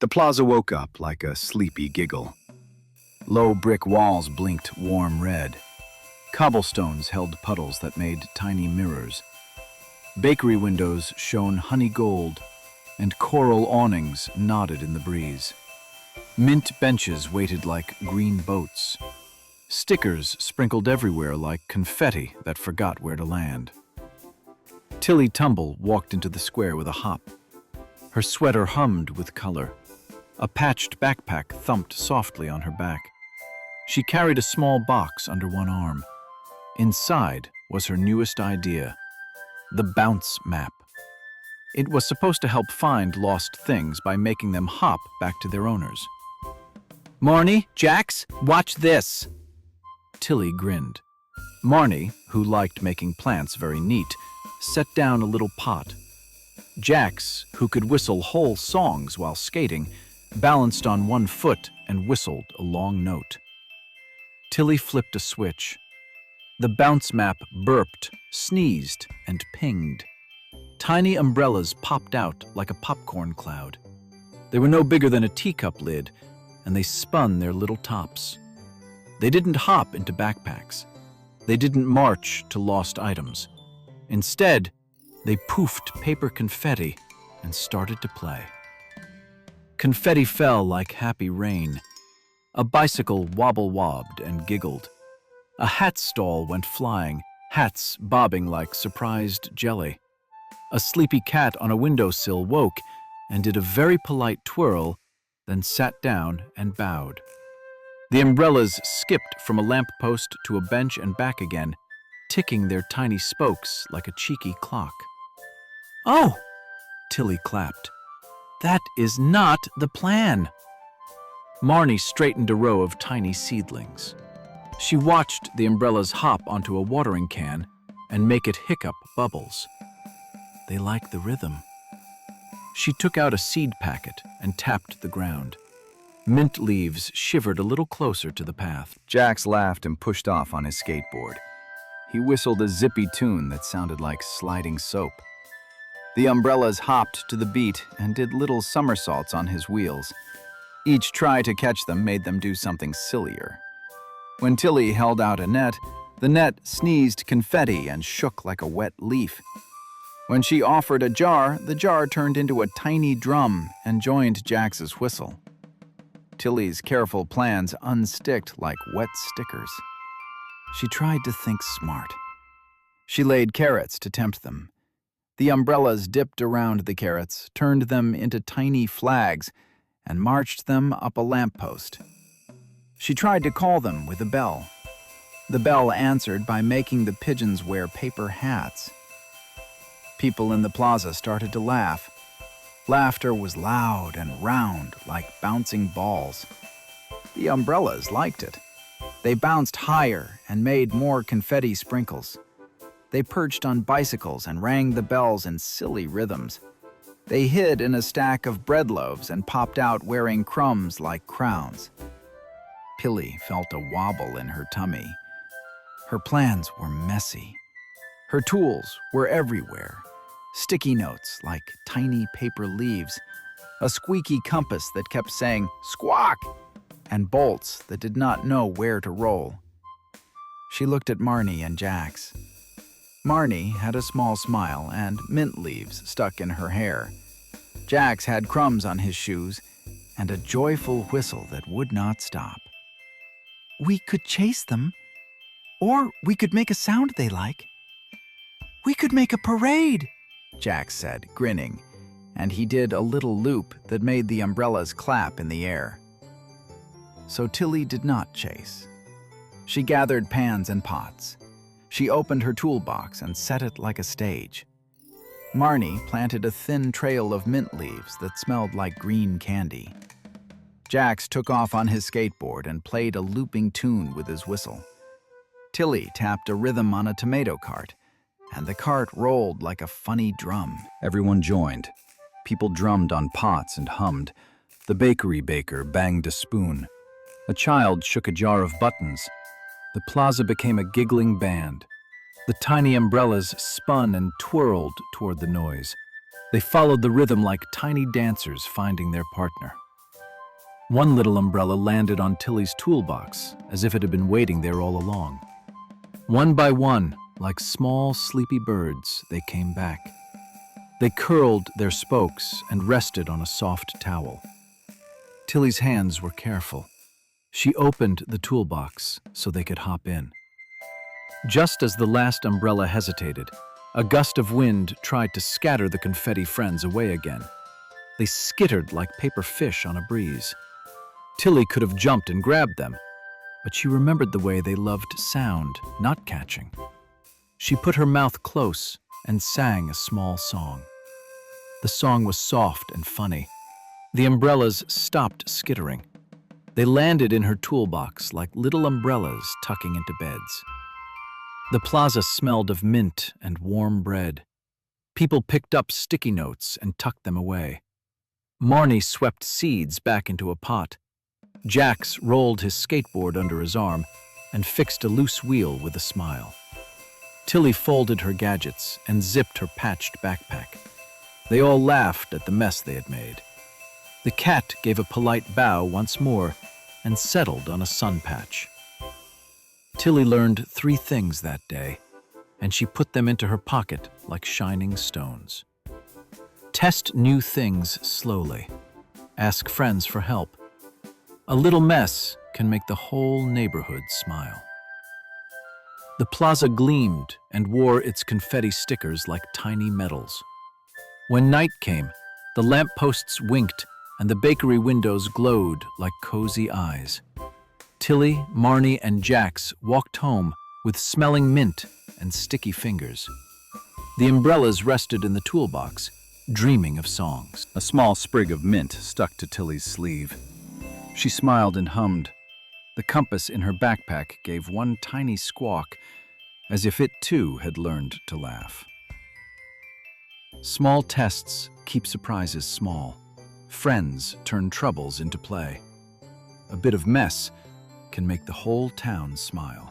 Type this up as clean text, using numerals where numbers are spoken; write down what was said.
The plaza woke up like a sleepy giggle. Low brick walls blinked warm red. Cobblestones held puddles that made tiny mirrors. Bakery windows shone honey gold, and coral awnings nodded in the breeze. Mint benches waited like green boats. Stickers sprinkled everywhere like confetti that forgot where to land. Tilly Tumble walked into the square with a hop. Her sweater hummed with color. A patched backpack thumped softly on her back. She carried a small box under one arm. Inside was her newest idea, the bounce map. It was supposed to help find lost things by making them hop back to their owners. "Marnie, Jax, watch this!" Tilly grinned. Marnie, who liked making plants very neat, set down a little pot. Jax, who could whistle whole songs while skating, balanced on one foot and whistled a long note. Tilly flipped a switch. The bounce map burped, sneezed, and pinged. Tiny umbrellas popped out like a popcorn cloud. They were no bigger than a teacup lid, and they spun their little tops. They didn't hop into backpacks. They didn't march to lost items. Instead, they poofed paper confetti and started to play. Confetti fell like happy rain. A bicycle wobble-wobbed and giggled. A hat stall went flying, hats bobbing like surprised jelly. A sleepy cat on a windowsill woke and did a very polite twirl, then sat down and bowed. The umbrellas skipped from a lamppost to a bench and back again, ticking their tiny spokes like a cheeky clock. "Oh!" Tilly clapped. "That is not the plan." Marnie straightened a row of tiny seedlings. She watched the umbrellas hop onto a watering can and make it hiccup bubbles. They liked the rhythm. She took out a seed packet and tapped the ground. Mint leaves shivered a little closer to the path. Jax laughed and pushed off on his skateboard. He whistled a zippy tune that sounded like sliding soap. The umbrellas hopped to the beat and did little somersaults on his wheels. Each try to catch them made them do something sillier. When Tilly held out a net, the net sneezed confetti and shook like a wet leaf. When she offered a jar, the jar turned into a tiny drum and joined Jax's whistle. Tilly's careful plans unsticked like wet stickers. She tried to think smart. She laid carrots to tempt them. The umbrellas dipped around the carrots, turned them into tiny flags, and marched them up a lamppost. She tried to call them with a bell. The bell answered by making the pigeons wear paper hats. People in the plaza started to laugh. Laughter was loud and round like bouncing balls. The umbrellas liked it. They bounced higher and made more confetti sprinkles. They perched on bicycles and rang the bells in silly rhythms. They hid in a stack of bread loaves and popped out wearing crumbs like crowns. Tilly felt a wobble in her tummy. Her plans were messy. Her tools were everywhere. Sticky notes like tiny paper leaves, a squeaky compass that kept saying "squawk," and bolts that did not know where to roll. She looked at Marnie and Jax. Marnie had a small smile and mint leaves stuck in her hair. Jax had crumbs on his shoes and a joyful whistle that would not stop. "We could chase them, or we could make a sound they like. We could make a parade," Jax said, grinning, and he did a little loop that made the umbrellas clap in the air. So Tilly did not chase. She gathered pans and pots. She opened her toolbox and set it like a stage. Marnie planted a thin trail of mint leaves that smelled like green candy. Jax took off on his skateboard and played a looping tune with his whistle. Tilly tapped a rhythm on a tomato cart, and the cart rolled like a funny drum. Everyone joined. People drummed on pots and hummed. The bakery baker banged a spoon. A child shook a jar of buttons. The plaza became a giggling band. The tiny umbrellas spun and twirled toward the noise. They followed the rhythm like tiny dancers finding their partner. One little umbrella landed on Tilly's toolbox, as if it had been waiting there all along. One by one, like small, sleepy birds, they came back. They curled their spokes and rested on a soft towel. Tilly's hands were careful. She opened the toolbox so they could hop in. Just as the last umbrella hesitated, a gust of wind tried to scatter the confetti friends away again. They skittered like paper fish on a breeze. Tilly could have jumped and grabbed them, but she remembered the way they loved sound, not catching. She put her mouth close and sang a small song. The song was soft and funny. The umbrellas stopped skittering. They landed in her toolbox like little umbrellas tucking into beds. The plaza smelled of mint and warm bread. People picked up sticky notes and tucked them away. Marnie swept seeds back into a pot. Jax rolled his skateboard under his arm and fixed a loose wheel with a smile. Tilly folded her gadgets and zipped her patched backpack. They all laughed at the mess they had made. The cat gave a polite bow once more and settled on a sun patch. Tilly learned 3 things that day, and she put them into her pocket like shining stones. Test new things slowly. Ask friends for help. A little mess can make the whole neighborhood smile. The plaza gleamed and wore its confetti stickers like tiny medals. When night came, the lampposts winked and the bakery windows glowed like cozy eyes. Tilly, Marnie, and Jax walked home with smelling mint and sticky fingers. The umbrellas rested in the toolbox, dreaming of songs. A small sprig of mint stuck to Tilly's sleeve. She smiled and hummed. The compass in her backpack gave one tiny squawk, as if it too had learned to laugh. Small tests keep surprises small. Friends turn troubles into play. A bit of mess can make the whole town smile.